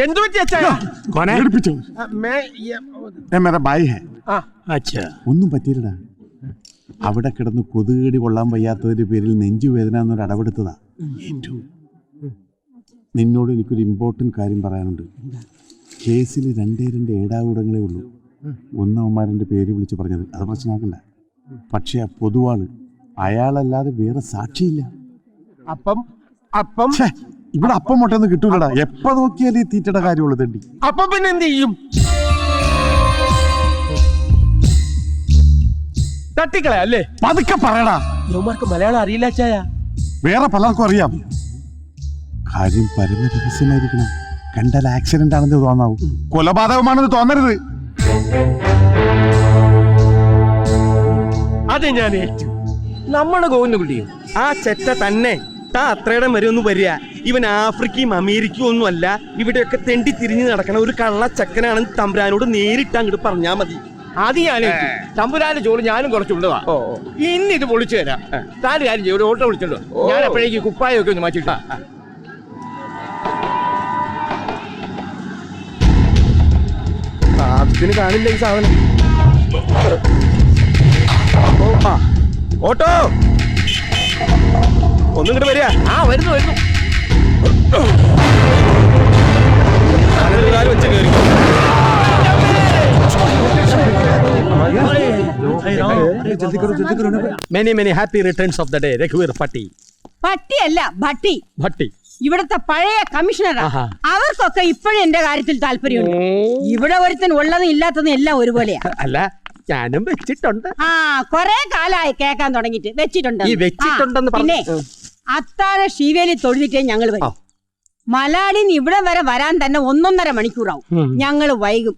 എന്ത് പറ്റി അച്ചായ? ഒന്നും പറ്റിയില്ലടാ. അവിടെ കിടന്ന് കൊതുകേടി കൊള്ളാൻ വയ്യാത്തതിന്റെ പേരിൽ നെഞ്ചുവേദന എന്നൊരു അടവെടുത്തതാ. നിന്നോട് എനിക്കൊരു ഇമ്പോർട്ടന്റ് കാര്യം പറയാനുണ്ട്. കേസിൽ രണ്ടേ ഏടാകൂടങ്ങളേ ഉള്ളൂ. ഒന്നവന്മാരൻ്റെ പേര് വിളിച്ച് പറഞ്ഞത് അത് പ്രശ്നമാക്കണ്ട. പക്ഷെ ആ പൊതുവാള് അയാളല്ലാതെ വേറെ സാക്ഷിയില്ല. അപ്പം ഇവിടെ അപ്പം മുട്ടൊന്നും കിട്ടൂലടാ. എപ്പ നോക്കിയാലും ഈ തീറ്റയുടെ കാര്യമുള്ളൂ തണ്ടി. അപ്പം പിന്നെ എന്ത് ചെയ്യും? തട്ടിക്കളയല്ലേ? പതുക്കെ പറയടാ. യുവമാർക്ക് മലയാളം അറിയില്ല അച്ചായ. വേറെ പലർക്കും അറിയാം. കാര്യം പരമ രഹസ്യമായിരിക്കണം. കണ്ടാൽ ആക്സിഡന്റ് ആണെന്ന് തോന്നാവൂ. കൊലപാതകമാണെന്ന് തോന്നരുത്. അത് ഞാൻ ഏറ്റു. നമ്മുടെ ഗോവിന്ദകുട്ടിയും ആ ചെറ്റ തന്നെ അത്രയുടെ വരെ ഒന്നും വരിക. ഇവൻ ആഫ്രിക്കയും അമേരിക്കയും ഒന്നും അല്ല. ഇവിടെയൊക്കെ തെണ്ടി തിരിഞ്ഞ് നടക്കണ ഒരു കള്ള ചക്കനാണെന്ന് തമ്പുരാനോട് നേരിട്ട് അങ്ങോട്ട് പറഞ്ഞാ മതി. അത് ഞാൻ തമ്പുരാന്റെ ചോറ് ഞാനും കുറച്ചുള്ളതാ. ഇന്ന് ഇത് പൊളിച്ചു തരാം. താല് കാര്യം ചെയ്യും, ഒരു ഓട്ടോ വിളിച്ചല്ലോ. ഞാൻ അപ്പോഴേക്ക് കുപ്പായൊക്കെ ഒന്ന് മാറ്റിട്ടാ. ആവശ്യത്തിന് കാണില്ല ഈ സാധനം. ഓട്ടോ ഒന്നും ഇങ്ങോട്ട് വരിക. വരുന്നു വെച്ച് കയറി. Many happy returns of the day. രഘുവീർ പട്ടി. പട്ടിയല്ല ഭട്ടി. ഭട്ടി ഇവിടത്തെ പഴയ കമ്മീഷണറാ. അവർക്കൊക്കെ ഇപ്പോഴും എന്റെ കാര്യത്തിൽ താല്പര്യമുണ്ട്. ഇവിടെ ഒരുത്തൻ ഉള്ളതും ഇല്ലാത്തതും എല്ലാം ഒരുപോലെയാ. അല്ല, ഞാനും വെച്ചിട്ടുണ്ട്. കൊറേ കാലമായി കേൾക്കാൻ തുടങ്ങിട്ട്. വെച്ചിട്ടുണ്ട്. ഈ വെച്ചിട്ടുണ്ടെന്ന് പിന്നെ അത്താഴ ശീവേലി തൊഴുതിട്ടേ ഞങ്ങൾ വരും. മലയാളിന്ന് ഇവിടെ വരെ വരാൻ തന്നെ 1.5 മണിക്കൂറാവും. ഞങ്ങള് വൈകും.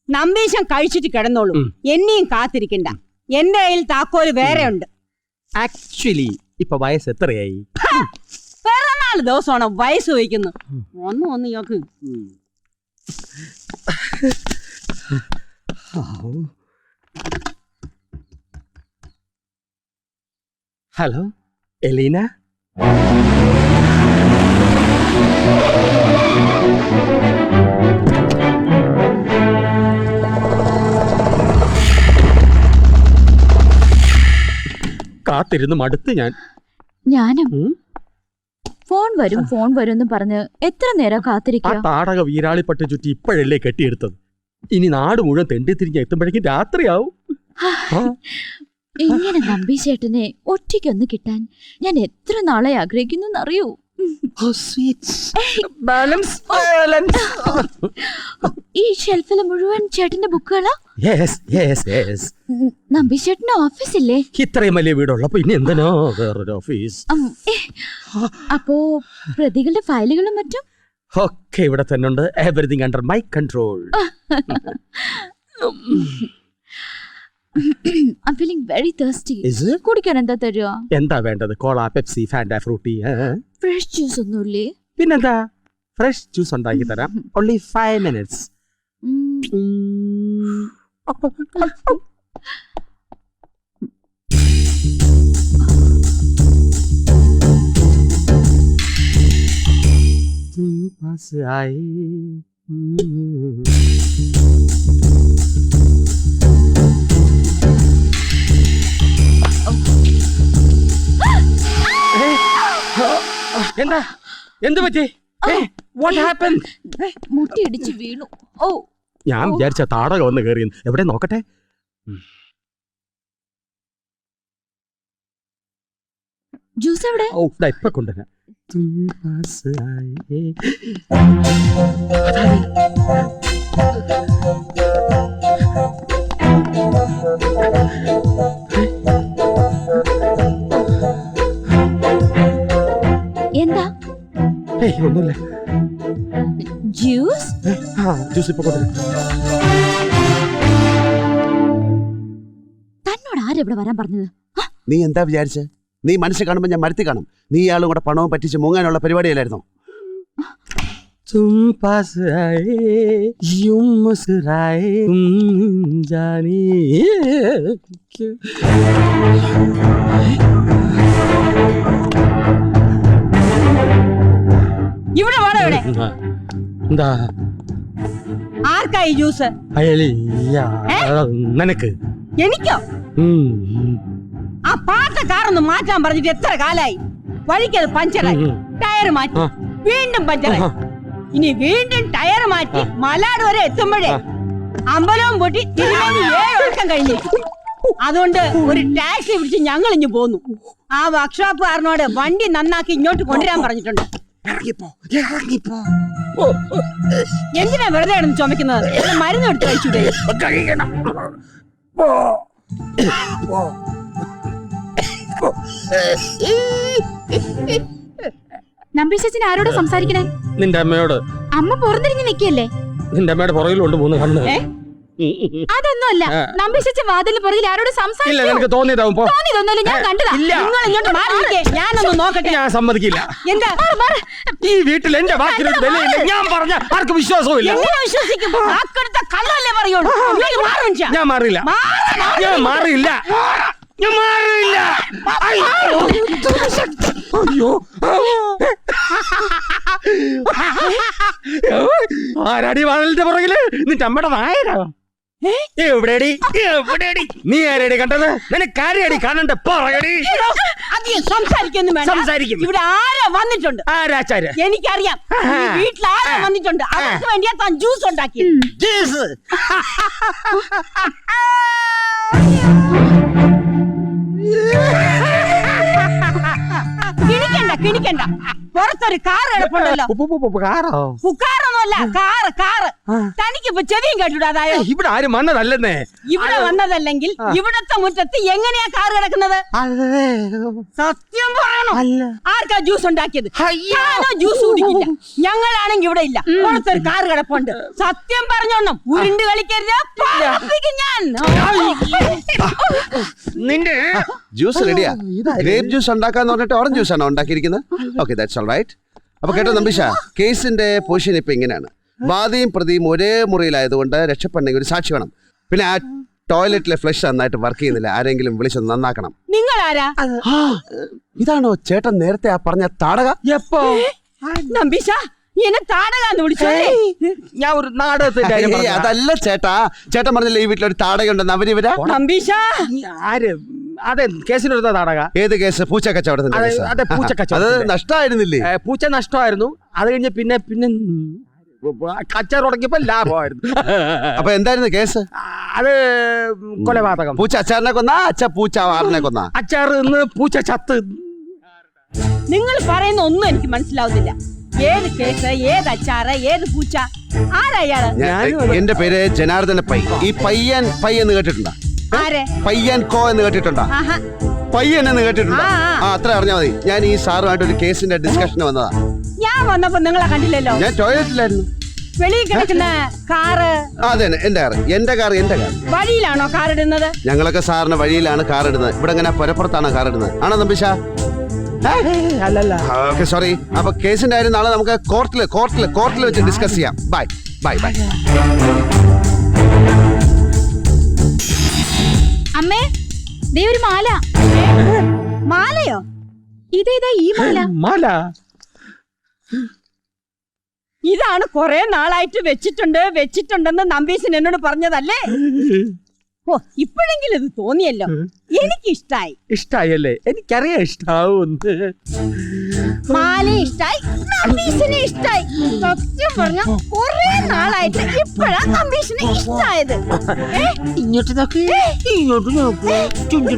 നമ്പീശം കഴിച്ചിട്ട് കിടന്നോളൂ. എന്നെയും കാത്തിരിക്കണ്ട. എന്റെ കയ്യിൽ താക്കോല് വേറെ ഉണ്ട്. ആക്ച്വലി ഇപ്പൊ വയസ്സ് എത്രയായി? പിറന്നാള് ദിവസമാണ് വയസ്സ് ചോദിക്കുന്നു. ഒന്ന് നോക്ക്. ഹലോ എലീന. കാത്തിരുന്ന് മടുത്ത് ഞാനും ഫോൺ വരും പറഞ്ഞ് എത്ര നേരം കാത്തിരിക്കുക. താടക വീരാളിപ്പട്ട് ചുറ്റി ഇപ്പോഴല്ലേ കെട്ടിയെടുത്തത്. ഇനി നാട് മുഴുവൻ തെണ്ടി തിരിഞ്ഞ് എത്തുമ്പോഴേക്കും രാത്രിയാവും. ഇങ്ങനെ നമ്പീശേട്ടനെ ഒറ്റയ്ക്കൊന്ന് കിട്ടാൻ ഞാൻ എത്ര നാളെ ആഗ്രഹിക്കുന്നു അറിയൂ. ഈ ഷെൽഫില് മുഴുവൻ ചേട്ടന്റെ ബുക്കുകളാ? നമ്പീശേട്ടന്റെ ഓഫീസില്ലേ? ഇത്രയും വലിയ വീടുള്ളപ്പോ ഇനി എന്തിനോ വേറൊരു ഓഫീസ്? അപ്പോ പ്രതികളുടെ ഫയലുകളും മറ്റും ഒക്കെ ഇവിടെ തന്നെ ഉണ്ട്. Everything under my control. I'm feeling very thirsty. കുടിക്കാൻ എന്താ തരുക? എന്താ വേണ്ടത്? Cola, Pepsi, Fanta, Frooti? Fresh juice ഒന്നുമില്ലേ? പിന്നെന്താ, ഫ്രഷ് ജ്യൂസ് ഉണ്ടാക്കി തരാം. only 5 minutes. എന്താ, എന്ത് പറ്റി? What happened? മുട്ടിയിടിച്ച് വീണു. ഞാൻ വിചാരിച്ച താടകം വന്ന് കയറി. എവിടെ നോക്കട്ടെ. ജ്യൂസ് എവിടെ? ഇപ്പൊ കൊണ്ടുവരാം. എന്താ? ഒന്നുമില്ല. ജ്യൂസ്? ജ്യൂസ് ഇപ്പൊ കൊണ്ടുവരാം. തന്നോട് ആരെവിടെ വരാൻ പറഞ്ഞത്? നീ എന്താ വിചാരിച്ച? നീ മനുഷ്യ കാണുമ്പോ ഞാൻ മരത്തി കാണും. നീ ഇയാളും കൂടെ പണവും പറ്റിച്ച് മുങ്ങാനുള്ള പരിപാടിയല്ലായിരുന്നോ? तुम पास आए यूं मुस्कुराए जाने ഇവിടെ എന്താ ആർക്കായി ജ്യൂസ്? നിനക്ക് എനിക്കോ? ആ പാട്ട കാറൊന്ന് മാറ്റാൻ പറഞ്ഞിട്ട് എത്ര കാലായി? വഴിക്കത് പഞ്ചറായി, ടയർ മാറ്റി, വീണ്ടും പഞ്ചറായി, ഇനി വീണ്ടും ടയർ മാറ്റി മലാട് വരെ എത്തുമ്പോഴേ അമ്പലവും പൊട്ടി തിരുമേനി 7 ഒഴുക്കം കഴിഞ്ഞിരിക്കും. അതുകൊണ്ട് ഒരു ടാക്സി പിടിച്ച് ഞങ്ങൾ ഇഞ്ഞു പോന്നു. ആ വർക്ക്ഷോപ്പുകാരനോട് വണ്ടി നന്നാക്കി ഇങ്ങോട്ട് കൊണ്ടുവരാൻ പറഞ്ഞിട്ടുണ്ട്. എന്തിനാ വെറുതെ കിടന്ന് ചുമക്കുന്നത്? മരുന്ന് എടുത്ത് കഴിച്ചൂടെ? നമ്പീശൻ ആരോട് സംസാരിക്കണേ? നിന്റെ അമ്മയോട്. അമ്മ പുറത്തിരിഞ്ഞ് നിക്കല്ലേ? നിന്റെ അമ്മയുടെ പുറകിലുണ്ട് 3 കണ്ണ്. അതൊന്നുമല്ല, നമ്പീശൻ വാതിലിന് പുറകിൽ ആരോട് ഇല്ല, സംസാരിച്ചു. നിനക്ക് തോന്നിയതാവും. തോന്നിയതൊന്നുമല്ല, ഞാൻ കണ്ടതാ. നിങ്ങൾ ഇങ്ങോട്ട് മാറി നിൽക്കേ, ഞാനൊന്ന് നോക്കട്ടെ. ഞാൻ സമ്മതിക്കില്ല. എന്താ ഈ വീട്ടിൽ എന്റെ വാക്കിനൊരു വിലയില്ല. ഞാൻ പറഞ്ഞ ആർക്ക് വിശ്വാസവും ഇല്ല. എങ്ങനെ വിശ്വസിക്കും? ആക്കെടുത്ത കള്ളല്ലേ പറയുള്ളൂ. ഇങ്ങോട്ട് മാറ് മനുഷ്യ. ഞാൻ മാറിയില്ല. ഞാൻ മാറിയില്ല. ഞാൻ മാറിയില്ല. അയ്യോ, ആരാടി വാതിലിന്റെ പുറകില്? നിന്റെ അമ്മയുടെ നായരാ. എവിടെടി? നീ ആരടി കണ്ടത്? നിനക്ക് ആരെയടി കാണണ്ട? പറയടി. അധികം സംസാരിക്കൊന്നും വേണ്ട. സംസാരിക്കും. ഇവിടെ ആരാ വന്നിട്ടുണ്ട്? ആരാച്ചാര്? എനിക്കറിയാം. ഈ വീട്ടിൽ ആരാ വന്നിട്ടുണ്ട്? അവർക്ക് വേണ്ടിയാ താൻ ജ്യൂസ് ഉണ്ടാക്കി. ജ്യൂസ്? കിണിക്കണ്ട. പുറത്തൊരു കാർ കിടപ്പുണ്ടല്ലോ. പുക്കാറൊന്നുമല്ല, കാറ്. തനിക്കിപ്പോ ചെവിയും കേട്ടുവിടാതായോ? ഇവിടെ ആരും വന്നതല്ലെന്നേ. ഇവിടെ വന്നതല്ലെങ്കിൽ ഇവിടത്തെ മുറ്റത്ത് എങ്ങനെയാ കാർ കിടക്കുന്നത്? സത്യം പറയണോ? ആർക്കാ ജ്യൂസ് ഉണ്ടാക്കിയത്? ഞാനോ ജ്യൂസ് കുടിക്കില്ല. ഞങ്ങളാണെങ്കി ഇവിടെ ഇല്ല. പുറത്തൊരു കാർ കിടപ്പുണ്ട്. സത്യം പറഞ്ഞോണം, ഉരുണ്ട് കളിക്കരുത്. ഞാൻ നിന്റെ ജ്യൂസ് റെഡിയാ. ഗ്രേപ്പ് ജ്യൂസ് ഉണ്ടാക്കാന്ന് പറഞ്ഞിട്ട് ഓറഞ്ച് ജ്യൂസ് ആണോ ഉണ്ടാക്കിയിരിക്കുന്നത്? Okay, that's all right. അപ്പൊ കേട്ടോ നമ്പീശ, കേസിന്റെ പൊസിഷൻ ഇപ്പൊ ഇങ്ങനെയാണ്. വാദിയും പ്രതിയും ഒരേ മുറിയിലായതുകൊണ്ട് രക്ഷപ്പെടണമെങ്കിൽ ഒരു സാക്ഷി വേണം. പിന്നെ ആ ടോയ്ലറ്റിലെ ഫ്ലഷ് നന്നായിട്ട് വർക്ക് ചെയ്യുന്നില്ല. ആരെങ്കിലും വിളിച്ചൊന്ന് നന്നാക്കണം. നിങ്ങൾ ആരാ? ഇതാണോ ചേട്ടൻ നേരത്തെ ആ പറഞ്ഞ താടക? എപ്പോ? നമ്പീശ, എന്നെ താടകാന്ന് വിളിച്ചേ? ഞാൻ ഒരു നാടകത്തിന്റെ കാര്യം പറഞ്ഞതാ. അതല്ല ചേട്ടാ, ചേട്ടൻ പറഞ്ഞില്ലേ ഈ വീട്ടിലൊരു താടകയുണ്ടെന്ന്. അവരിവരാ? നമ്പീശ, ആര്? അതെ, കേസിനെടുത്ത നാടക. ഏത് കേസ്? പൂച്ച കച്ചവടത്തിന്റെ കേസ്. അതെ, പൂച്ച അത് കച്ചവടം. നഷ്ടമായിരുന്നില്ലേ? പൂച്ച നഷ്ടമായിരുന്നു. അത് കഴിഞ്ഞ് പിന്നെ കച്ചവടം തുടങ്ങിയപ്പോ ലാഭമായിരുന്നു. അപ്പൊ എന്തായിരുന്നു കേസ്? അത് കൊലപാതകം. പൂച്ച അച്ചാറിനെ കൊന്നാ? പൂച്ച ആറിനെ കൊന്നാ? അച്ചാറ് നിന്ന് പൂച്ച ചത്ത്. നിങ്ങൾ പറയുന്ന ഒന്നും എനിക്ക് മനസ്സിലാവുന്നില്ല. ഏത് കേസ്, ഏത് അച്ചാറ്, ഏത് പൂച്ച? ആരാ ഇയാള്? എന്റെ പേര് ജനാർദ്ദന പൈ. ഈ പയ്യൻ പൈ എന്ന് കേട്ടിട്ടുണ്ടോ? ആരെ? പയ്യൻ കോ എന്ന് കേട്ടിട്ടുണ്ടോ? ആഹാ. പയ്യൻ എന്ന് കേട്ടിട്ടുണ്ടോ? ആ. അത്ര അറിഞ്ഞാൽ മതി. ഞാൻ ഈ സാറുമായിട്ട് ഒരു കേസിന്റെ ഡിസ്കഷന് വന്നതാ. ഞാൻ വന്നപ്പോ നിങ്ങളെ കണ്ടില്ലല്ലോ. ഞാൻ ടോയ്ലറ്റിലായിരുന്നു. വെളിയിൽ കിടക്കുന്ന കാറ്? അതെ, എന്റെ കാർ. വഴിയിലാണോ കാർ ഇടുന്നത്? ഞങ്ങളൊക്കെ സാറിന് വഴിയിലാണ് കാർ ഇടുന്നത്. ഇവിടെ ഇങ്ങനെ പുരപ്പുറത്താണ് കാർ ഇടുന്നത്. ആണോ നമ്പീശ? അല്ലല്ല. Okay, sorry. അപ്പൊ കേസിന്റെ കാര്യം നാളെ നമുക്ക് കോർട്ടിൽ വെച്ച് ഡിസ്കസ് ചെയ്യാം. ബൈ. അമ്മേ, ദേ ഒരു മാല. മാലയോ? ഇതേതാ ഈ മാല? മാല ഇതാണ് കുറെ നാളായിട്ട് വെച്ചിട്ടുണ്ടെന്ന് നമ്പീശൻ എന്നോട് പറഞ്ഞതല്ലേ? ഓ, ഇപ്പോഴെങ്കിലും ഇത് തോന്നിയല്ലോ. എനിക്കിഷ്ടായി. ഇഷ്ടായല്ലേ? എനിക്കറിയാം ഇഷ്ടാവൂന്ന്. മാല ഇഷ്ടായി, നമ്പീശനെ ഇഷ്ടായി. സത്യം പറഞ്ഞ കുറെ നാളായിട്ട് ഇപ്പോഴാ നമ്പീശനെ ഇഷ്ടായത്. ഇങ്ങോട്ട് നോക്ക്, ഇങ്ങോട്ട് നോക്ക്. ചുണ്ടി